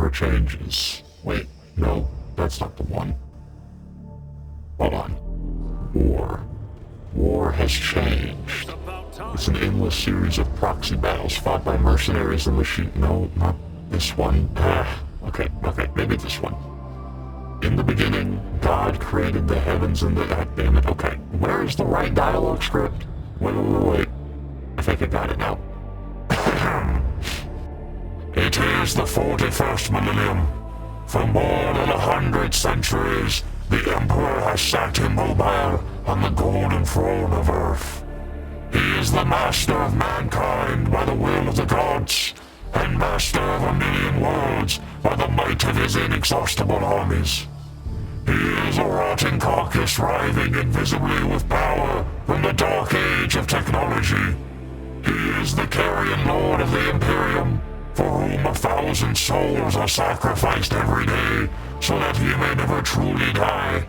never changes. Wait, no, that's not the one. Hold on. War. War has changed. It's an endless series of proxy battles fought by mercenaries and machine. No, not this one. Okay, maybe this one. In the beginning, God created the heavens and the... damn it, okay. Where is the right dialogue script? Wait. I think I got it now. It is the 41st millennium. For more than 100 centuries, the Emperor has sat immobile on the golden throne of Earth. He is the master of mankind by the will of the gods, and master of 1,000,000 worlds by the might of his inexhaustible armies. He is a rotting carcass writhing invisibly with power from the dark age of technology. He is the carrion lord of the Imperium, for whom 1,000 souls are sacrificed every day, so that he may never truly die.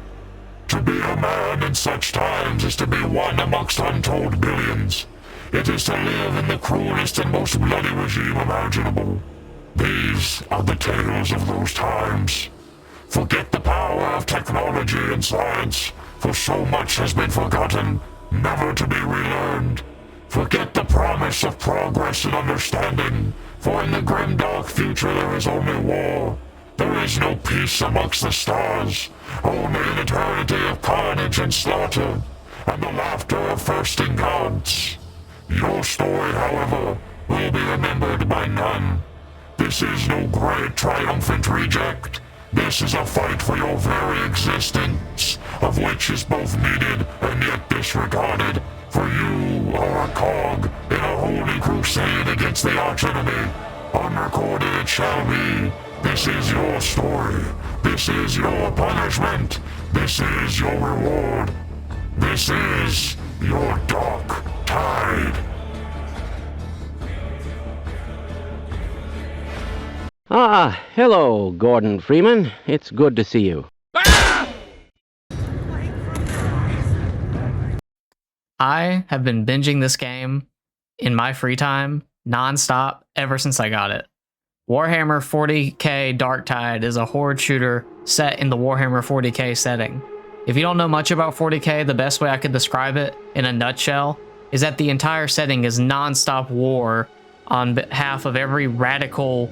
To be a man in such times is to be one amongst untold billions. It is to live in the cruelest and most bloody regime imaginable. These are the tales of those times. Forget the power of technology and science, for so much has been forgotten, never to be relearned. Forget the promise of progress and understanding, for in the grim dark future there is only war. There is no peace amongst the stars, only an eternity of carnage and slaughter, and the laughter of thirsting gods. Your story, however, will be remembered by none. This is no great triumphant reject. This is a fight for your very existence, of which is both needed and yet disregarded, for you are a cog in a holy crusade against the archenemy. Unrecorded it shall be. This is your story. This is your punishment. This is your reward. This is your Darktide. Hello, Gordon Freeman. It's good to see you. I have been binging this game in my free time nonstop ever since I got it. Warhammer 40k Darktide is a horde shooter set in the Warhammer 40k setting. If you don't know much about 40k, the best way I could describe it in a nutshell is that the entire setting is nonstop war on behalf of every radical,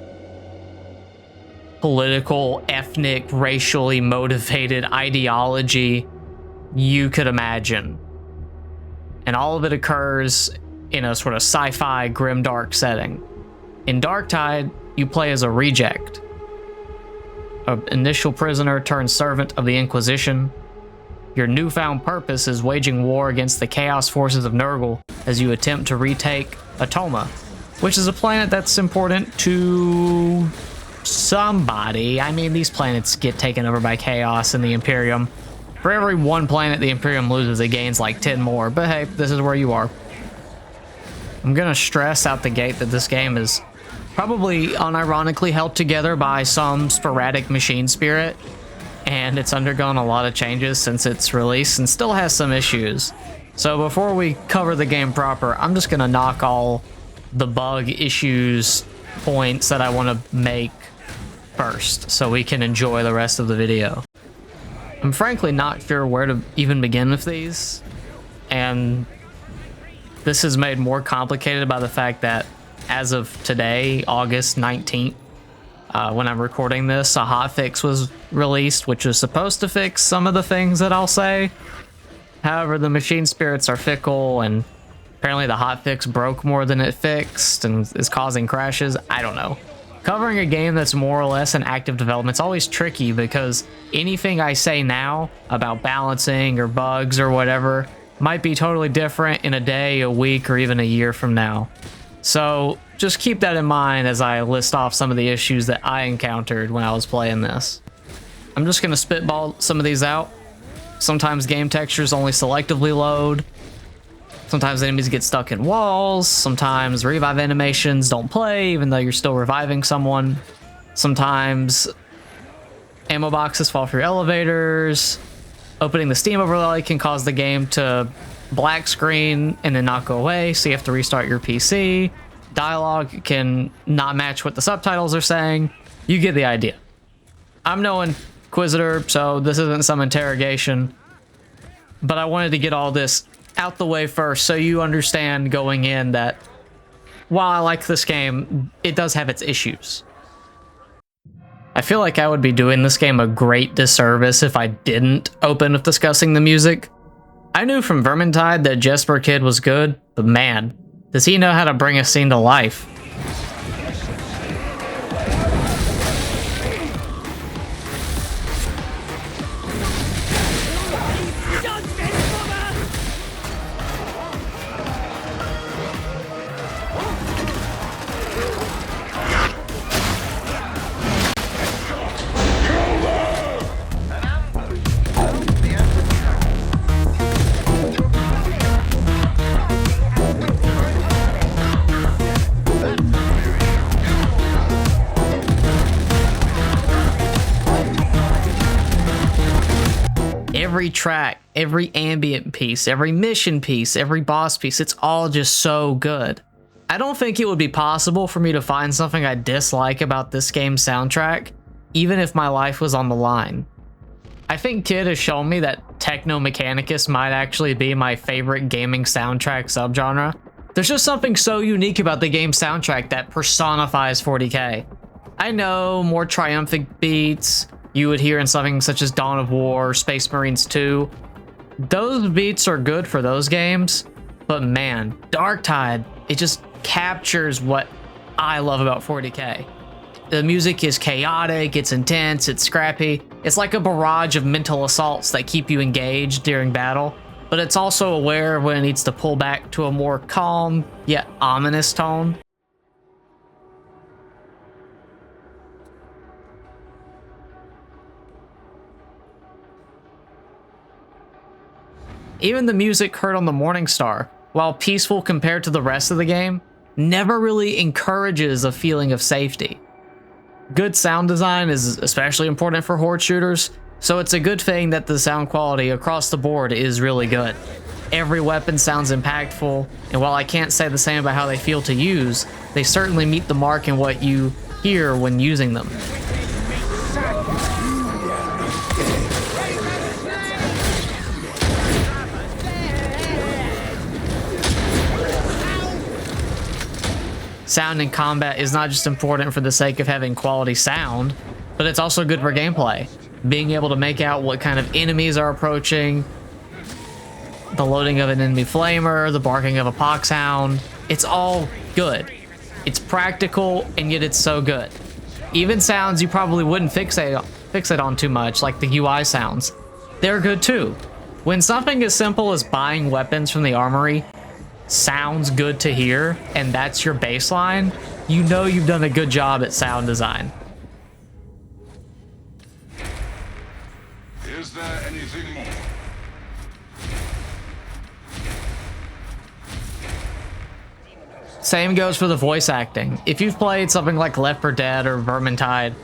political, ethnic, racially motivated ideology you could imagine. And all of it occurs in a sort of sci-fi grimdark setting. In Darktide, you play as a reject, an initial prisoner turned servant of the Inquisition. Your newfound purpose is waging war against the chaos forces of Nurgle as you attempt to retake Atoma, which is a planet that's important to somebody. I mean, these planets get taken over by chaos in the Imperium. For every one planet the Imperium loses, it gains like 10 more, but hey, this is where you are. I'm gonna stress out the gate that this game is probably unironically held together by some sporadic machine spirit, and it's undergone a lot of changes since its release and still has some issues. So before we cover the game proper, I'm just gonna knock all the bug issues points that I want to make first so we can enjoy the rest of the video. I'm frankly not sure where to even begin with these, and this is made more complicated by the fact that as of today, August 19th, when I'm recording this, a hotfix was released, which was supposed to fix some of the things that I'll say. However, the machine spirits are fickle, and apparently the hotfix broke more than it fixed and is causing crashes. I don't know. Covering a game that's more or less in active development is always tricky because anything I say now about balancing or bugs or whatever might be totally different in a day, a week, or even a year from now. So just keep that in mind as I list off some of the issues that I encountered when I was playing this. I'm just going to spitball some of these out. Sometimes game textures only selectively load. Sometimes enemies get stuck in walls. Sometimes revive animations don't play even though you're still reviving someone. Sometimes ammo boxes fall through elevators. Opening the Steam overlay can cause the game to black screen and then not go away, so you have to restart your PC. Dialogue can not match what the subtitles are saying. You get the idea. I'm no inquisitor, so this isn't some interrogation. But I wanted to get all this out the way first so you understand going in that while I like this game, it does have its issues. I feel like I would be doing this game a great disservice if I didn't open with discussing the music. I knew from Vermintide that Jesper Kid was good, but man, does he know how to bring a scene to life. Every track, every ambient piece, every mission piece, every boss piece, it's all just so good. I don't think it would be possible for me to find something I dislike about this game's soundtrack, even if my life was on the line. I think Kid has shown me that Techno Mechanicus might actually be my favorite gaming soundtrack subgenre. There's just something so unique about the game's soundtrack that personifies 40K. I know more triumphant beats you would hear in something such as Dawn of War, Space Marines 2. Those beats are good for those games, but man, Darktide, it just captures what I love about 40K. The music is chaotic, it's intense, it's scrappy. It's like a barrage of mental assaults that keep you engaged during battle, but it's also aware when it needs to pull back to a more calm, yet ominous tone. Even the music heard on the Morningstar, while peaceful compared to the rest of the game, never really encourages a feeling of safety. Good sound design is especially important for horde shooters, so it's a good thing that the sound quality across the board is really good. Every weapon sounds impactful, and while I can't say the same about how they feel to use, they certainly meet the mark in what you hear when using them. Sound in combat is not just important for the sake of having quality sound, but it's also good for gameplay. Being able to make out what kind of enemies are approaching, the loading of an enemy flamer, the barking of a poxhound, it's all good. It's practical, and yet it's so good. Even sounds you probably wouldn't fixate on too much, like the UI sounds, they're good too. When something as simple as buying weapons from the armory sounds good to hear, and that's your baseline, you know you've done a good job at sound design. Is there anything more? Same goes for the voice acting. If you've played something like Left 4 Dead or Vermintide,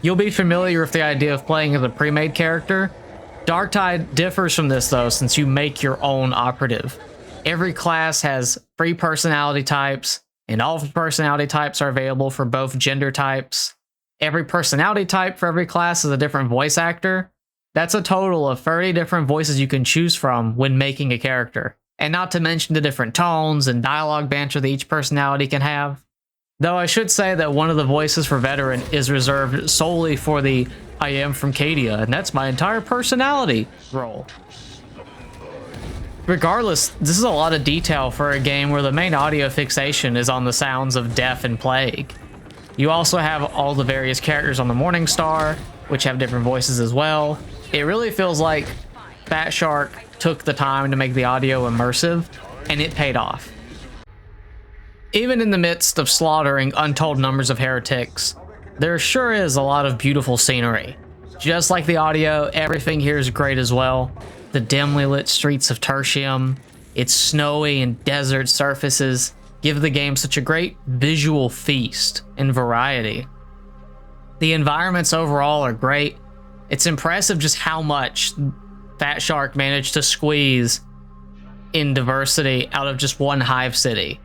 you'll be familiar with the idea of playing as a pre-made character. Darktide differs from this though, since you make your own operative. Every class has 3 personality types, and all of the personality types are available for both gender types. Every personality type for every class is a different voice actor. That's a total of 30 different voices you can choose from when making a character. And not to mention the different tones and dialogue banter that each personality can have. Though I should say that one of the voices for Veteran is reserved solely for the I am from Cadia, and that's my entire personality role. Regardless, this is a lot of detail for a game where the main audio fixation is on the sounds of death and plague. You also have all the various characters on the Morningstar, which have different voices as well. It really feels like Fat Shark took the time to make the audio immersive, and it paid off. Even in the midst of slaughtering untold numbers of heretics, there sure is a lot of beautiful scenery. Just like the audio, everything here is great as well. The dimly lit streets of Tertium, its snowy and desert surfaces give the game such a great visual feast and variety. The environments overall are great. It's impressive just how much Fat Shark managed to squeeze in diversity out of just one hive city.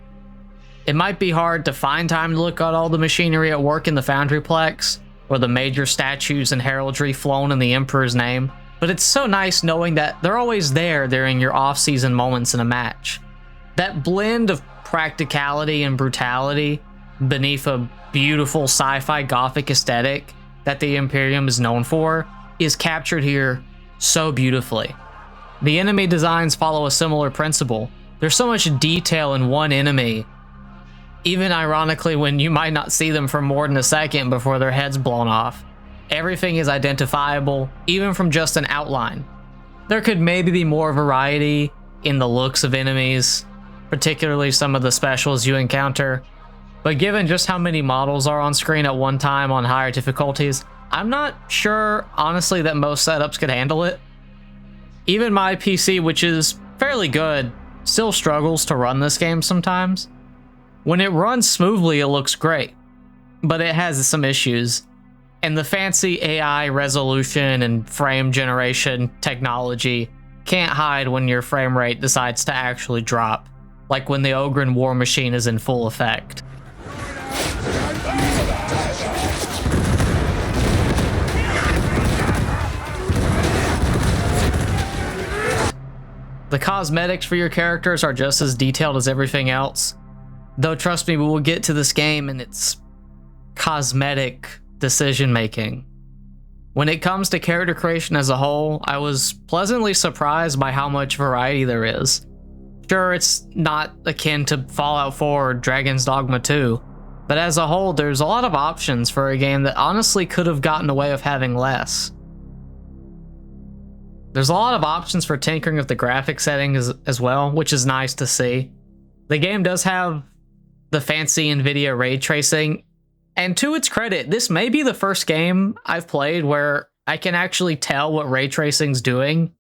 It might be hard to find time to look at all the machinery at work in the Foundryplex, or the major statues and heraldry flown in the Emperor's name, but it's so nice knowing that they're always there during your off-season moments in a match. That blend of practicality and brutality beneath a beautiful sci-fi gothic aesthetic that the Imperium is known for is captured here so beautifully. The enemy designs follow a similar principle. There's so much detail in one enemy, even ironically when you might not see them for more than a second before their head's blown off. Everything is identifiable, even from just an outline. There could maybe be more variety in the looks of enemies, particularly some of the specials you encounter, but given just how many models are on screen at one time on higher difficulties, I'm not sure, honestly, that most setups could handle it. Even my PC, which is fairly good, still struggles to run this game sometimes. When it runs smoothly, it looks great, but it has some issues. And the fancy AI resolution and frame generation technology can't hide when your frame rate decides to actually drop, like when the Ogren War Machine is in full effect. The cosmetics for your characters are just as detailed as everything else, though trust me, we will get to this game and its cosmetic decision making. When it comes to character creation as a whole, I was pleasantly surprised by how much variety there is. Sure, it's not akin to Fallout 4 or Dragon's Dogma 2, but as a whole, there's a lot of options for a game that honestly could have gotten away with having less. There's a lot of options for tinkering with the graphic settings as well, which is nice to see. The game does have the fancy NVIDIA ray tracing, and to its credit, this may be the first game I've played where I can actually tell what ray tracing's doing,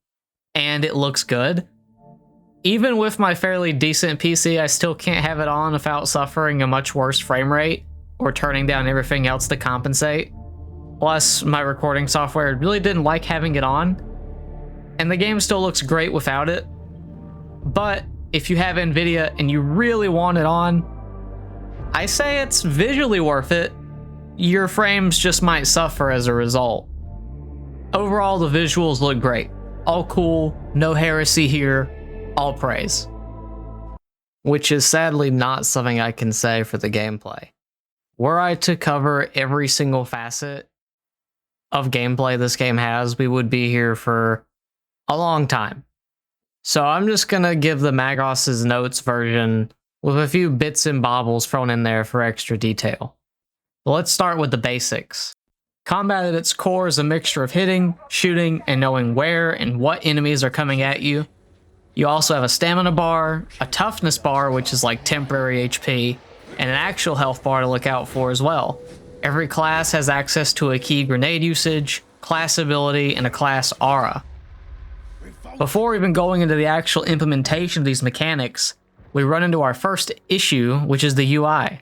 and it looks good. Even with my fairly decent PC, I still can't have it on without suffering a much worse frame rate, or turning down everything else to compensate. Plus, my recording software really didn't like having it on, and the game still looks great without it. But if you have NVIDIA and you really want it on, I say it's visually worth it. Your frames just might suffer as a result. Overall, the visuals look great. All cool, no heresy here, all praise. Which is sadly not something I can say for the gameplay. Were I to cover every single facet of gameplay this game has, we would be here for a long time. So I'm just gonna give the Magos's Notes version with a few bits and bobbles thrown in there for extra detail. But let's start with the basics. Combat at its core is a mixture of hitting, shooting, and knowing where and what enemies are coming at you. You also have a stamina bar, a toughness bar, which is like temporary HP, and an actual health bar to look out for as well. Every class has access to a key grenade usage, class ability, and a class aura. Before even going into the actual implementation of these mechanics, we run into our first issue, which is the UI.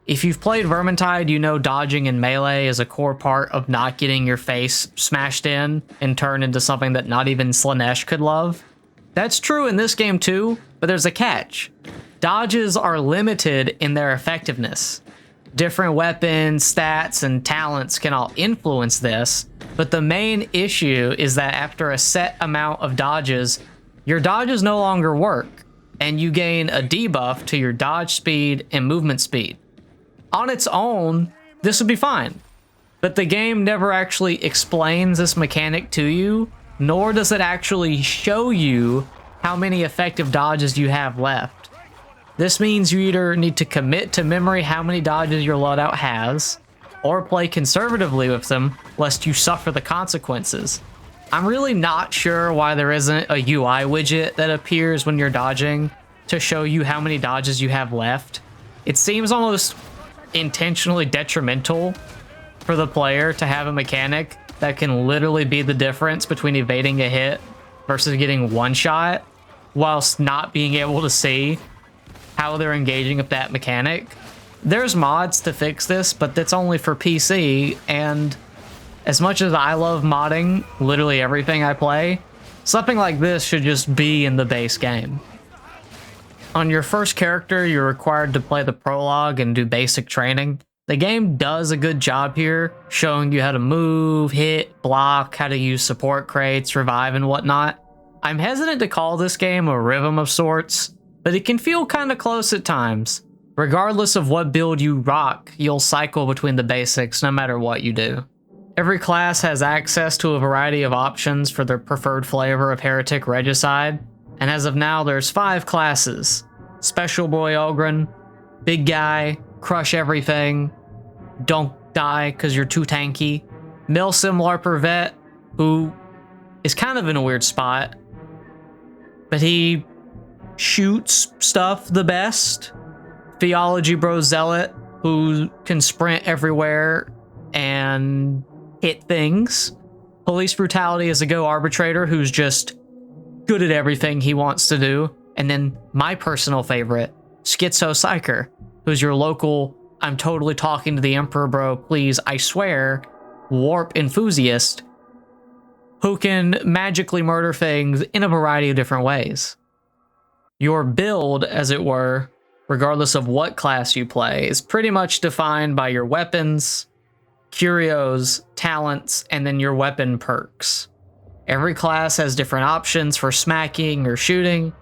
If you've played Vermintide, you know dodging in melee is a core part of not getting your face smashed in and turned into something that not even Slanesh could love. That's true in this game too, but there's a catch. Dodges are limited in their effectiveness. Different weapons, stats, and talents can all influence this, but the main issue is that after a set amount of dodges, your dodges no longer work, and you gain a debuff to your dodge speed and movement speed. On its own, this would be fine, but the game never actually explains this mechanic to you, nor does it actually show you how many effective dodges you have left. This means you either need to commit to memory how many dodges your loadout has, or play conservatively with them, lest you suffer the consequences. I'm really not sure why there isn't a UI widget that appears when you're dodging to show you how many dodges you have left. It seems almost intentionally detrimental for the player to have a mechanic that can literally be the difference between evading a hit versus getting one shot, whilst not being able to see how they're engaging with that mechanic. There's mods to fix this, but that's only for PC, and as much as I love modding literally everything I play, something like this should just be in the base game. On your first character, you're required to play the prologue and do basic training. The game does a good job here, showing you how to move, hit, block, how to use support crates, revive, and whatnot. I'm hesitant to call this game a rhythm of sorts, but it can feel kinda close at times. Regardless of what build you rock, you'll cycle between the basics no matter what you do. Every class has access to a variety of options for their preferred flavor of heretic regicide, and as of now there's 5 classes. Special Boy Ogryn, Big Guy, Crush Everything, Don't Die cause you're too tanky, Milsim Larper Vet, who is kind of in a weird spot, but he shoots stuff the best, Theology Bro Zealot, who can sprint everywhere and hit things, Police Brutality is a Go Arbitrator who's just good at everything he wants to do, and then my personal favorite, Schizo Psyker, who's your local, I'm totally talking to the Emperor bro, please, I swear, warp enthusiast, who can magically murder things in a variety of different ways. Your build, as it were, regardless of what class you play, is pretty much defined by your weapons, curios, talents, and then your weapon perks. Every class has different options for smacking or shooting,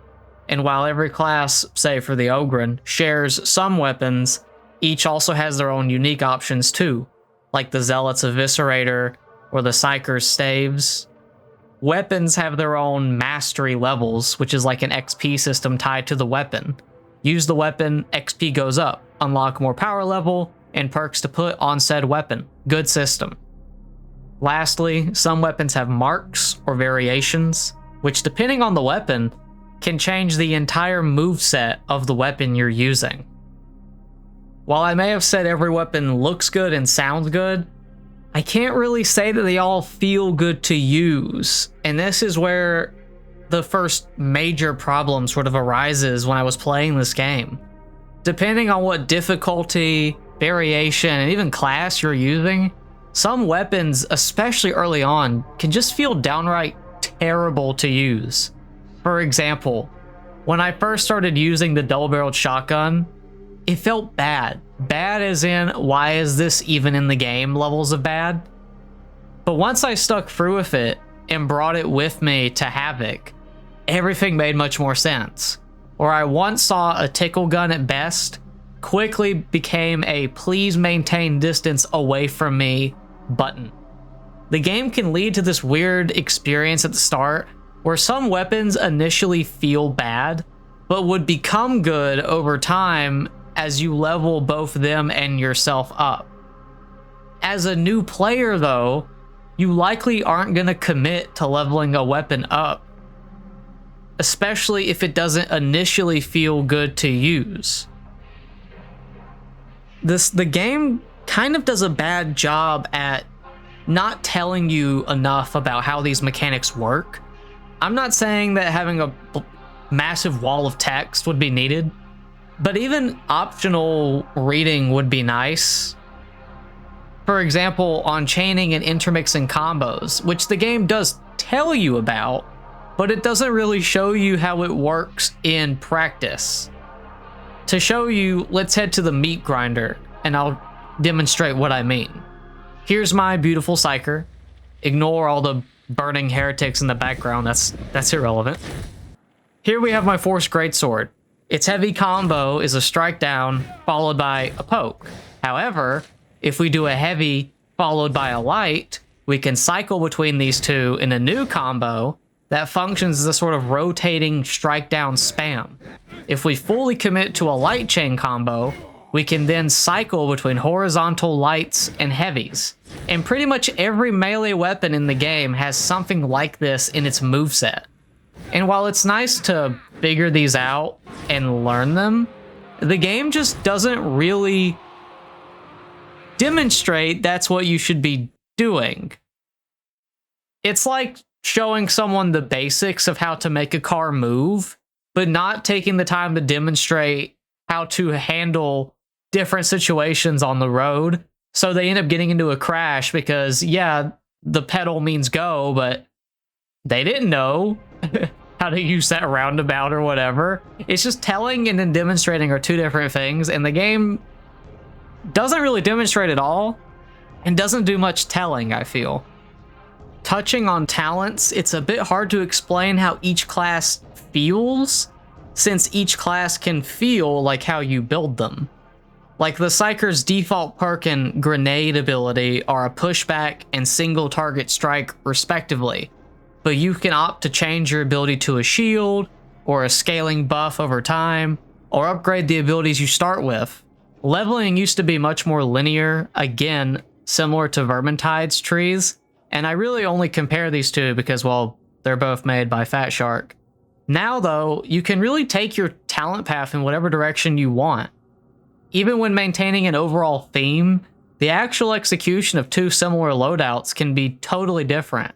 and while every class, say for the Ogryn, shares some weapons, each also has their own unique options too, like the Zealot's Eviscerator or the Psyker's Staves. Weapons have their own mastery levels, which is like an XP system tied to the weapon. Use the weapon, XP goes up, unlock more power level, and perks to put on said weapon. Good system. Lastly, some weapons have marks or variations, which depending on the weapon, can change the entire moveset of the weapon you're using. While I may have said every weapon looks good and sounds good, I can't really say that they all feel good to use, and this is where the first major problem sort of arises when I was playing this game. Depending on what difficulty, variation, and even class you're using, some weapons, especially early on, can just feel downright terrible to use. For example, when I first started using the double-barreled shotgun, it felt bad. Bad as in, why is this even in the game levels of bad? But once I stuck through with it and brought it with me to Havoc, everything made much more sense. Where I once saw a tickle gun at best, quickly became a please maintain distance away from me button. The game can lead to this weird experience at the start where some weapons initially feel bad, but would become good over time as you level both them and yourself up. As a new player though, you likely aren't going to commit to leveling a weapon up, especially if it doesn't initially feel good to use. The game kind of does a bad job at not telling you enough about how these mechanics work. I'm not saying that having a massive wall of text would be needed, but even optional reading would be nice. For example, on chaining and intermixing combos, which the game does tell you about, but it doesn't really show you how it works in practice. To show you, let's head to the meat grinder, and I'll demonstrate what I mean. Here's my beautiful Psyker. Ignore all the burning heretics in the background, that's irrelevant. Here we have my Force Greatsword. Its heavy combo is a strike down followed by a poke. However, if we do a heavy followed by a light, we can cycle between these two in a new combo that functions as a sort of rotating strike down spam. If we fully commit to a light chain combo, we can then cycle between horizontal lights and heavies. And pretty much every melee weapon in the game has something like this in its moveset. And while it's nice to figure these out and learn them, the game just doesn't really demonstrate that's what you should be doing. It's like showing someone the basics of how to make a car move, but not taking the time to demonstrate how to handle different situations on the road. So they end up getting into a crash because, yeah, the pedal means go, but they didn't know how to use that roundabout or whatever. It's just telling and then demonstrating are two different things, and the game doesn't really demonstrate at all and doesn't do much telling, I feel. Touching on talents, it's a bit hard to explain how each class feels, since each class can feel like how you build them. Like the Psyker's default perk and grenade ability are a pushback and single target strike respectively, but you can opt to change your ability to a shield or a scaling buff over time, or upgrade the abilities you start with. Leveling used to be much more linear, again, similar to Vermintide's trees, and I really only compare these two because, well, they're both made by Fat Shark. Now though, you can really take your talent path in whatever direction you want. Even when maintaining an overall theme, the actual execution of two similar loadouts can be totally different.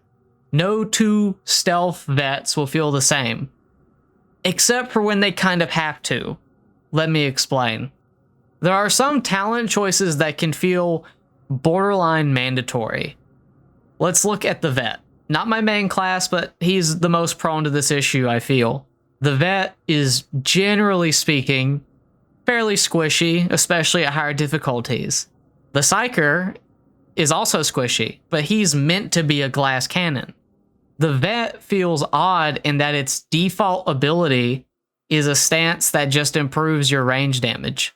No two stealth vets will feel the same. Except for when they kind of have to. Let me explain. There are some talent choices that can feel borderline mandatory. Let's look at the vet. Not my main class, but he's the most prone to this issue, I feel. The vet is, generally speaking, fairly squishy, especially at higher difficulties. The Psyker is also squishy, but he's meant to be a glass cannon. The vet feels odd in that its default ability is a stance that just improves your range damage.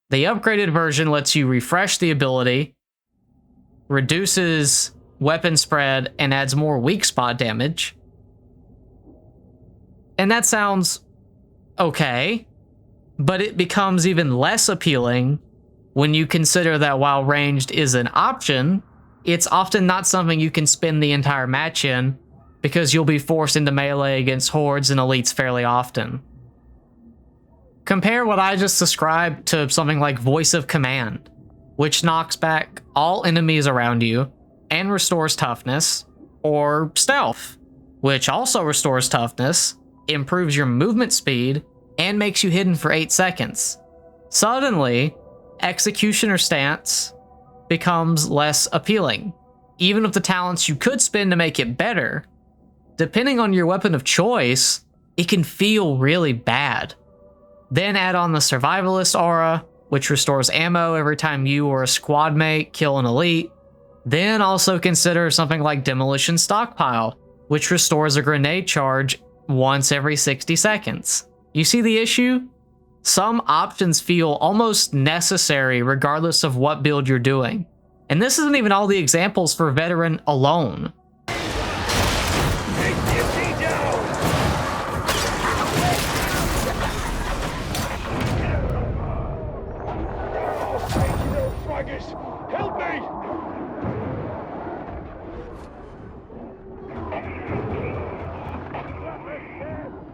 The upgraded version lets you refresh the ability, reduces weapon spread, and adds more weak spot damage. And that sounds okay, but it becomes even less appealing when you consider that while ranged is an option, it's often not something you can spend the entire match in because you'll be forced into melee against hordes and elites fairly often. Compare what I just described to something like Voice of Command, which knocks back all enemies around you and restores toughness, or Stealth, which also restores toughness, improves your movement speed, and makes you hidden for 8 seconds. Suddenly, Executioner stance becomes less appealing, even if the talents you could spend to make it better, depending on your weapon of choice, it can feel really bad. Then add on the Survivalist aura, which restores ammo every time you or a squad mate kill an elite. Then also consider something like Demolition Stockpile, which restores a grenade charge once every 60 seconds. You see the issue? Some options feel almost necessary regardless of what build you're doing. And this isn't even all the examples for Veteran alone. Help me!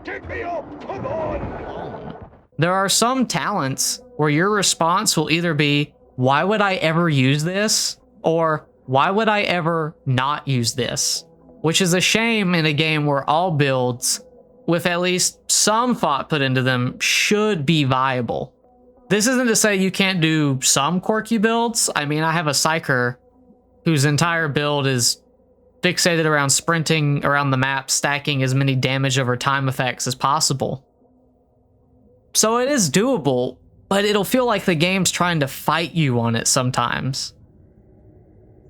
Get me up! Come on! There are some talents where your response will either be, why would I ever use this? Or why would I ever not use this? Which is a shame in a game where all builds, with at least some thought put into them, should be viable. This isn't to say you can't do some quirky builds. I mean, I have a Psyker whose entire build is fixated around sprinting around the map, stacking as many damage over time effects as possible. So it is doable, but it'll feel like the game's trying to fight you on it sometimes.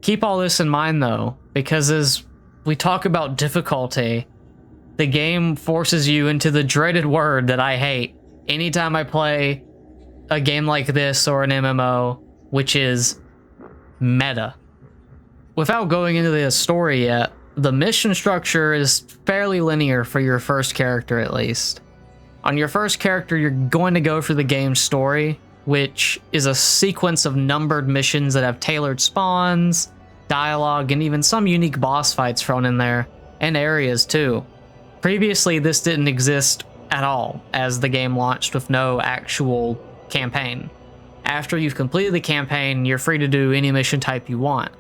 Keep all this in mind though, because as we talk about difficulty, the game forces you into the dreaded word that I hate anytime I play a game like this or an MMO, which is meta. Without going into the story yet, the mission structure is fairly linear for your first character at least. On your first character, you're going to go for the game's story, which is a sequence of numbered missions that have tailored spawns, dialogue, and even some unique boss fights thrown in there, and areas too. Previously, this didn't exist at all, as the game launched with no actual campaign. After you've completed the campaign, you're free to do any mission type you want.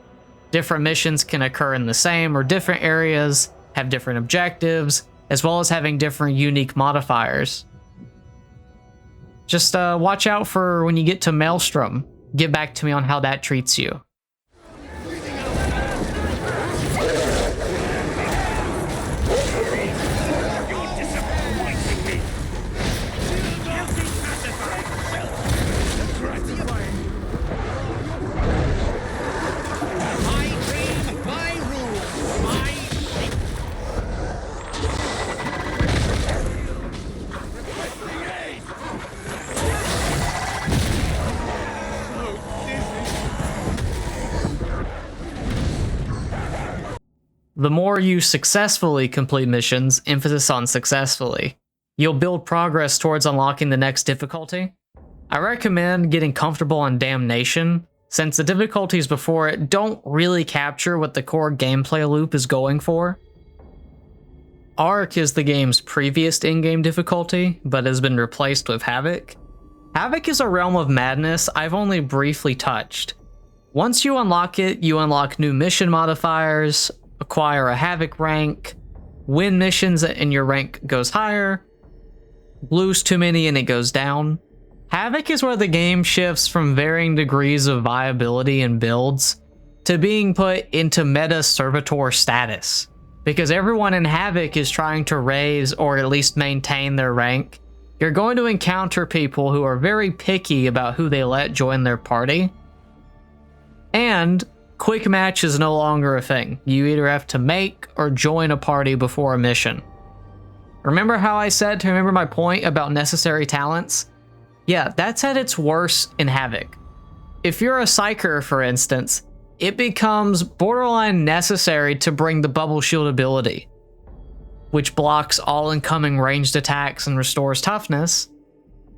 Different missions can occur in the same or different areas, have different objectives, as well as having different unique modifiers. Just watch out for when you get to Maelstrom. Get back to me on how that treats you. The more you successfully complete missions, emphasis on successfully, you'll build progress towards unlocking the next difficulty. I recommend getting comfortable on Damnation, since the difficulties before it don't really capture what the core gameplay loop is going for. Arc is the game's previous in-game difficulty, but has been replaced with Havoc. Havoc is a realm of madness I've only briefly touched. Once you unlock it, you unlock new mission modifiers, acquire a Havoc rank, win missions and your rank goes higher, lose too many and it goes down. Havoc is where the game shifts from varying degrees of viability and builds to being put into meta servitor status, because everyone in Havoc is trying to raise or at least maintain their rank. You're going to encounter people who are very picky about who they let join their party, and quick match is no longer a thing. You either have to make or join a party before a mission. Remember how I said to remember my point about necessary talents? Yeah, that's at its worst in Havoc. If you're a Psyker, for instance, it becomes borderline necessary to bring the Bubble Shield ability, which blocks all incoming ranged attacks and restores toughness.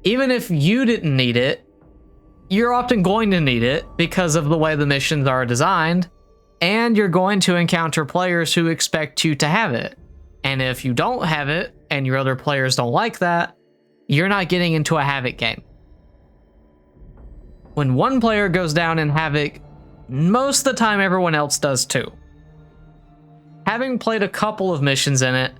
Even if you didn't need it, you're often going to need it because of the way the missions are designed, and you're going to encounter players who expect you to have it. And if you don't have it, and your other players don't like that, you're not getting into a Havoc game. When one player goes down in Havoc, most of the time everyone else does too. Having played a couple of missions in it,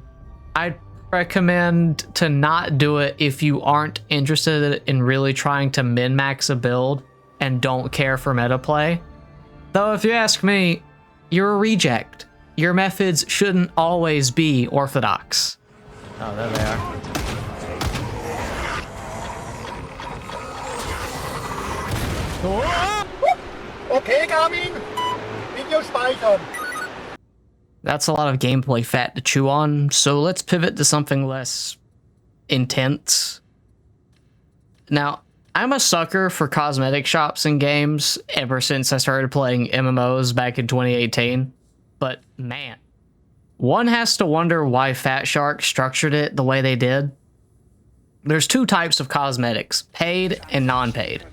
I'd recommend to not do it if you aren't interested in really trying to min-max a build and don't care for meta play. Though if you ask me, you're a reject. Your methods shouldn't always be orthodox. Oh, there they are. Okay, Garmin. Video speichern. That's a lot of gameplay fat to chew on, so let's pivot to something less intense. Now, I'm a sucker for cosmetic shops in games ever since I started playing MMOs back in 2018, but man, one has to wonder why Fat Shark structured it the way they did. There's two types of cosmetics, paid and non-paid.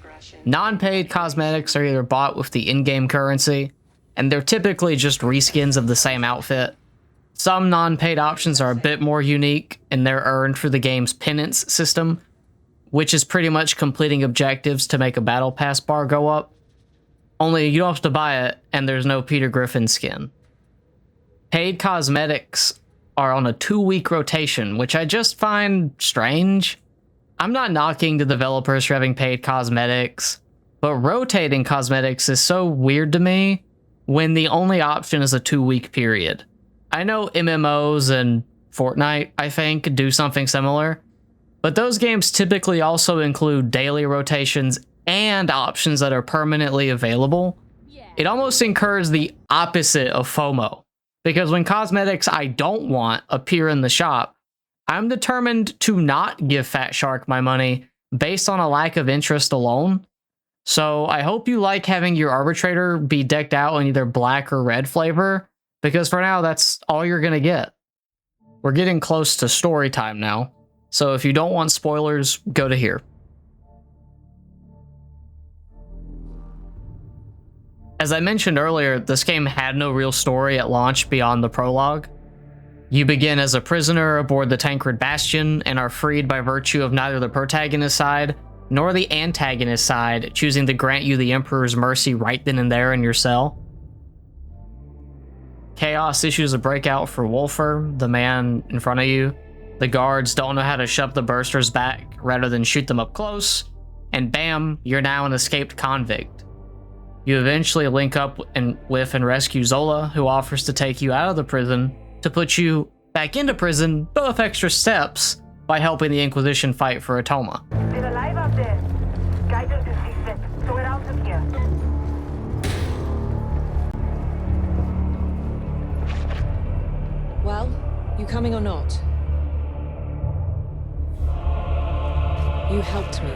Non-paid cosmetics are either bought with the in-game currency, and they're typically just reskins of the same outfit. Some non-paid options are a bit more unique, and they're earned through the game's penance system, which is pretty much completing objectives to make a battle pass bar go up. Only you don't have to buy it, and there's no Peter Griffin skin. Paid cosmetics are on a 2-week rotation, which I just find strange. I'm not knocking the developers for having paid cosmetics, but rotating cosmetics is so weird to me when the only option is a 2-week period. I know MMOs and Fortnite, I think, do something similar, but those games typically also include daily rotations and options that are permanently available. It almost incurs the opposite of FOMO, because when cosmetics I don't want appear in the shop, I'm determined to not give Fat Shark my money based on a lack of interest alone. So I hope you like having your arbitrator be decked out in either black or red flavor, because for now that's all you're gonna get. We're getting close to story time now, so if you don't want spoilers, go to here. As I mentioned earlier, this game had no real story at launch beyond the prologue. You begin as a prisoner aboard the Tancred Bastion and are freed by virtue of neither the protagonist side nor the antagonist side choosing to grant you the Emperor's mercy right then and there in your cell. Chaos issues a breakout for Wolfer, the man in front of you. The guards don't know how to shove the bursters back rather than shoot them up close, and bam, you're now an escaped convict. You eventually link up with and rescue Zola, who offers to take you out of the prison to put you back into prison, but with extra steps, by helping the Inquisition fight for Atoma. Still alive up there. Guidance is reset, so we're out of here. Well, you coming or not? You helped me.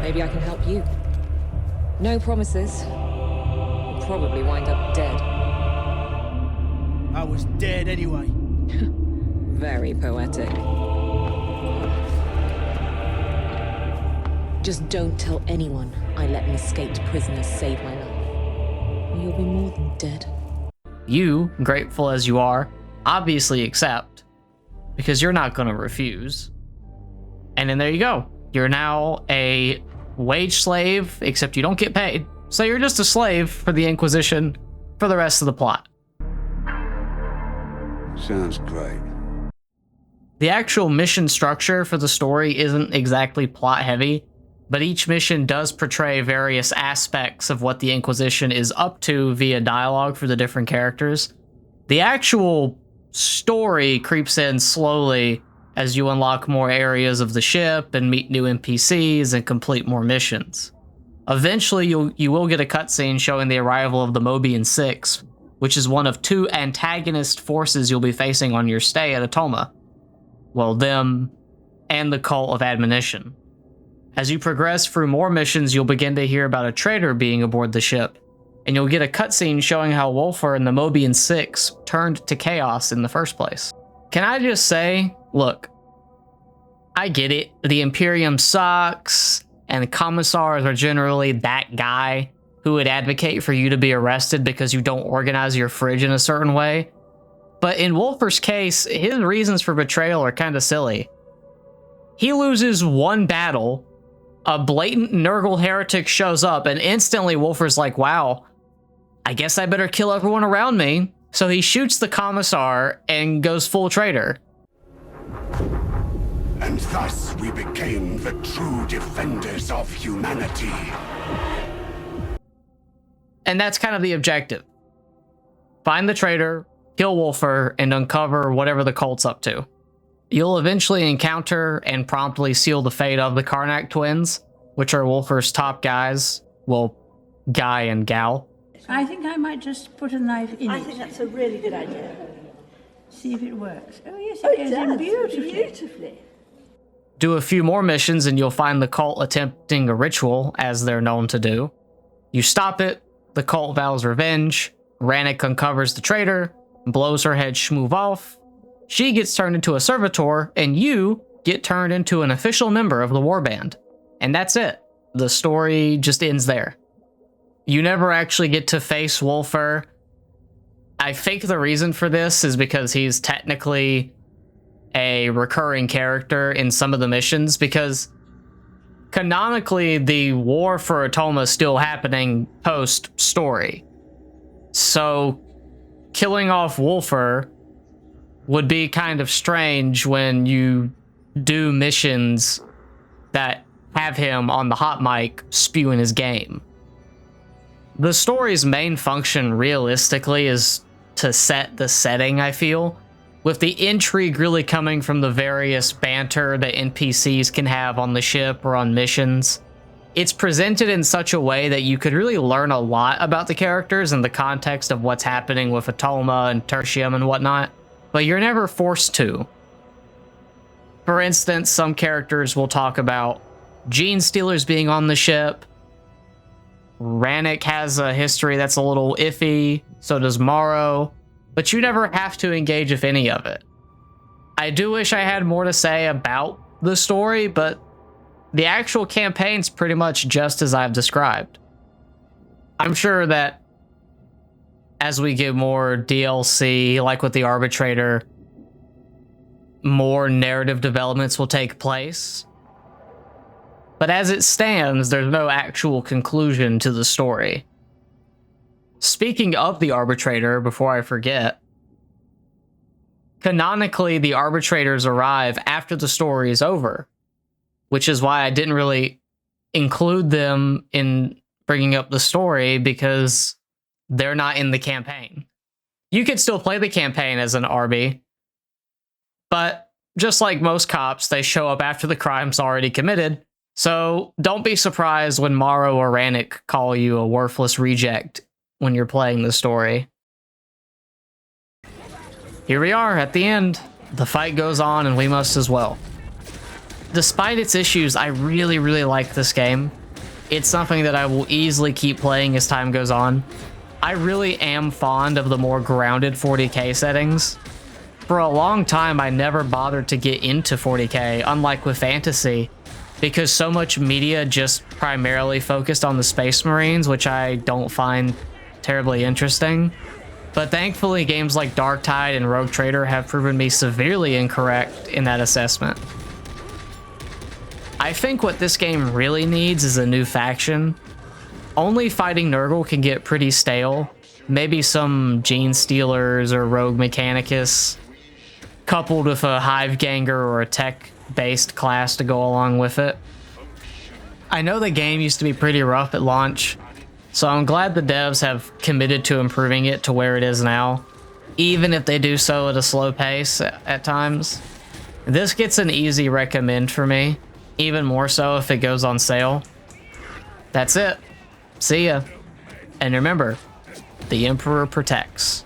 Maybe I can help you. No promises. You'll probably wind up dead. I was dead anyway. Very poetic. Just don't tell anyone I let an escaped prisoner save my life. Or you'll be more than dead. You, grateful as you are, obviously accept, because you're not going to refuse. And then there you go. You're now a wage slave, except you don't get paid. So you're just a slave for the Inquisition for the rest of the plot. Sounds great. The actual mission structure for the story isn't exactly plot heavy, but each mission does portray various aspects of what the Inquisition is up to via dialogue for the different characters. The actual story creeps in slowly as you unlock more areas of the ship and meet new NPCs and complete more missions. Eventually, you will get a cutscene showing the arrival of the Mobian Six, which is one of two antagonist forces you'll be facing on your stay at Atoma. Well, them and the Cult of Admonition. As you progress through more missions, you'll begin to hear about a traitor being aboard the ship, and you'll get a cutscene showing how Wolfer and the Mobian Six turned to chaos in the first place. Can I just say, look, I get it. The Imperium sucks, and the commissars are generally that guy who would advocate for you to be arrested because you don't organize your fridge in a certain way. But in Wolfer's case, his reasons for betrayal are kind of silly. He loses one battle, a blatant Nurgle heretic shows up, and instantly Wolfer's like, wow, I guess I better kill everyone around me. So he shoots the commissar and goes full traitor. And thus we became the true defenders of humanity. And that's kind of the objective. Find the traitor, kill Wolfer, and uncover whatever the cult's up to. You'll eventually encounter and promptly seal the fate of the Karnak twins, which are Wolfer's top guys. Well, guy and gal. I think I might just put a knife in it. I think that's a really good idea. See if it works. Oh yes, it goes in Beautifully. Do a few more missions and you'll find the cult attempting a ritual, as they're known to do. You stop it, the cult vows revenge, Rannick uncovers the traitor, blows her head schmoove off, she gets turned into a servitor, and you get turned into an official member of the warband. And that's it. The story just ends there. You never actually get to face Wolfer. I think the reason for this is because he's technically a recurring character in some of the missions, because canonically the war for Atoma is still happening post-story. So killing off Wolfer would be kind of strange when you do missions that have him on the hot mic spewing his game. The story's main function realistically is to set the setting, I feel, with the intrigue really coming from the various banter that NPCs can have on the ship or on missions. It's presented in such a way that you could really learn a lot about the characters in the context of what's happening with Atoma and Tertium and whatnot, but you're never forced to. For instance, some characters will talk about gene stealers being on the ship. Rannick has a history that's a little iffy, so does Morrow, but you never have to engage with any of it. I do wish I had more to say about the story, but the actual campaign's pretty much just as I've described. I'm sure that as we get more DLC, like with the Arbitrator, more narrative developments will take place. But as it stands, there's no actual conclusion to the story. Speaking of the Arbitrator, before I forget, canonically, the Arbitrators arrive after the story is over, which is why I didn't really include them in bringing up the story, because they're not in the campaign. You could still play the campaign as an Arby, but just like most cops, they show up after the crime's already committed. So don't be surprised when Morrow or Rannick call you a worthless reject when you're playing the story. Here we are at the end. The fight goes on and we must as well. Despite its issues, I really like this game. It's something that I will easily keep playing as time goes on. I really am fond of the more grounded 40k settings. For a long time, I never bothered to get into 40k, unlike with fantasy, because so much media just primarily focused on the Space Marines, which I don't find terribly interesting. But thankfully, games like Darktide and Rogue Trader have proven me severely incorrect in that assessment. I think what this game really needs is a new faction. Only fighting Nurgle can get pretty stale. Maybe some Gene Stealers or Rogue Mechanicus, coupled with a Hive Ganger or a tech-based class to go along with it. I know the game used to be pretty rough at launch, so I'm glad the devs have committed to improving it to where it is now, even if they do so at a slow pace at times. This gets an easy recommend for me, even more so if it goes on sale. That's it. See ya. And remember, the Emperor protects.